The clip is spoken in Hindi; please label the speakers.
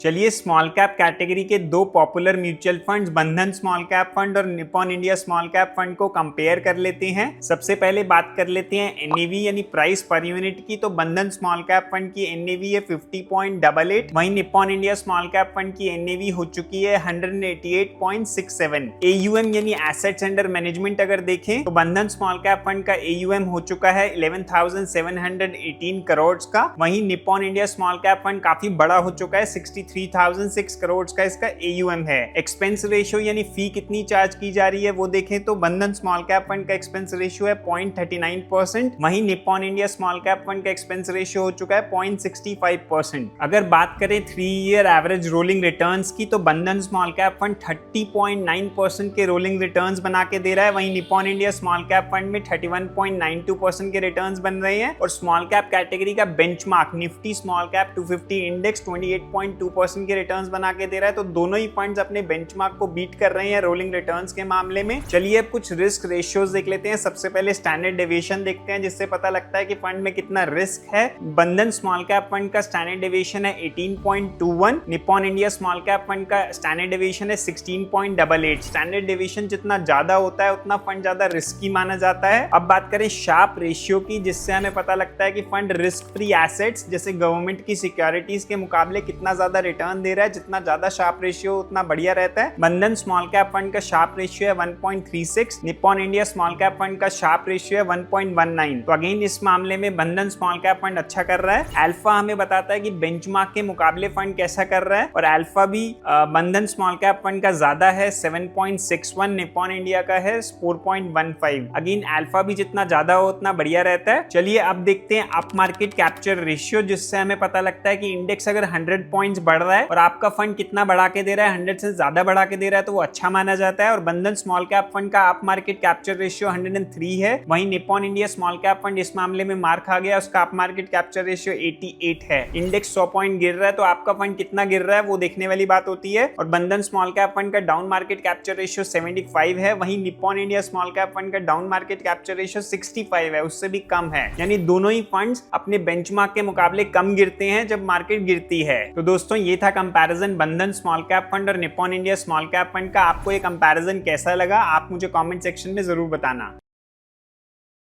Speaker 1: चलिए स्मॉल कैप कैटेगरी के दो पॉपुलर म्यूचुअल फंड्स बंधन स्मॉल कैप फंड और Nippon India small cap fund को कंपेयर कर लेते हैं। सबसे पहले बात कर लेते हैं एनएवी यानी प्राइस पर यूनिट की। तो बंधन स्मॉल कैप फंड की एनएवी है 50.88, वहीं Nippon India small cap fund की एनएवी हो चुकी है 188.67। एयूएम यानी एसेट्स अंडर मैनेजमेंट अगर देखें तो बंधन स्मॉल कैप फंड का एयूएम हो चुका है 11,718 करोड़ का, वहीं Nippon India small cap fund काफी बड़ा हो चुका है 63,006 करोड़ का इसका एयूएम है। एक्सपेंस रेशियो यानी फी कितनी चार्ज की जा रही है वो देखें तो बंधन स्मॉल कैप फंड का एक्सपेंस रेशियो है 0.39%, वहीं Nippon India small cap fund का एक्सपेंस रेशियो हो चुका है 0.65%। अगर बात करें 3 ईयर एवरेज रोलिंग रिटर्न्स की तो बंधन स्मॉल कैप फंड 30.9% के रोलिंग रिटर्न्स बना के दे रहा है, वहीं Nippon India small cap fund में 31.92% के रिटर्न्स बन रहे हैं। और स्मॉल कैप कैटेगरी का benchmark Nifty small cap 250 index 28.2% के रिटर्न्स बना के दे रहा है। तो दोनों ही फंड्स अपने बेंचमार्क को बीट कर रहे हैं रोलिंग रिटर्न्स के मामले में। चलिए अब कुछ रिस्क रेशियोज देख लेते हैं। सबसे पहले स्टैंडर्ड डेविएशन देखते हैं जिससे पता लगता है कि फंड में कितना रिस्क है। बंधन स्मॉल कैप फंड का स्टैंडर्ड डेविएशन है 18.21, Nippon India small cap fund का स्टैंडर्ड डेविएशन है 16.88। स्टैंडर्ड डेविएशन जितना ज्यादा होता है उतना फंड ज्यादा रिस्की माना जाता है। अब बात करें शार्प रेशियो की, जिससे हमें पता लगता है कि फंड रिस्क फ्री एसेट्स जैसे गवर्नमेंट की सिक्योरिटीज के मुकाबले कितना ज्यादा रिटर्न दे रहा है। जितना ज्यादा शार्प रेशियो उतना बढ़िया रहता है। बंधन स्मॉल कैप फंड का शार्प रेशियो है 1.36, Nippon India small cap fund का शार्प रेशियो है 1.19। तो अगेन इस मामले में बंधन स्मॉल कैप फंड अच्छा कर रहा है। अल्फा हमें बताता है कि बेंचमार्क के मुकाबले फंड कैसा कर रहा है, और अल्फा भी बंधन स्मॉल कैप फंड का ज्यादा है 7.61, निप्पॉन इंडिया का है 4.15। अगेन अल्फा भी जितना ज्यादा हो उतना बढ़िया रहता है। चलिए अब देखते हैं अप मार्केट कैप्चर रेशियो, जिससे हमें पता लगता है कि इंडेक्स अगर 100 पॉइंट्स बढ़ रहा है और आपका फंड कितना बढ़ा के दे रहा है, 100 से ज्यादा बढ़ा के दे रहा है तो वो अच्छा माना जाता है। और बंधन स्मॉल कैप फंड का अप मार्केट कैप्चर रेशियो 103 है, वहीं Nippon India small cap fund इस मामले में मार खा गया, उसका अप मार्केट कैप्चर रेशियो 88 है। इंडेक्स 100 पॉइंट गिर रहा है तो आपका फंड कितना गिर रहा है वो देखने वाली बात होती है। और बंधन स्मॉल कैप फंड का डाउन मार्केट कैप्चर रेशियो 75 है, वहीं Nippon India small cap fund का डाउन मार्केट कैप्चर रेशियो 65 है, उससे भी कम है। यानी दोनों ही फंड्स अपने बेंचमार्क के मुकाबले कम गिरते हैं जब मार्केट गिरती है। तो दोस्तों ये था कंपैरिजन बंधन स्मॉल कैप फंड और Nippon India small cap fund का। आपको ये कंपैरिजन कैसा लगा आप मुझे कमेंट सेक्शन में जरूर बताना।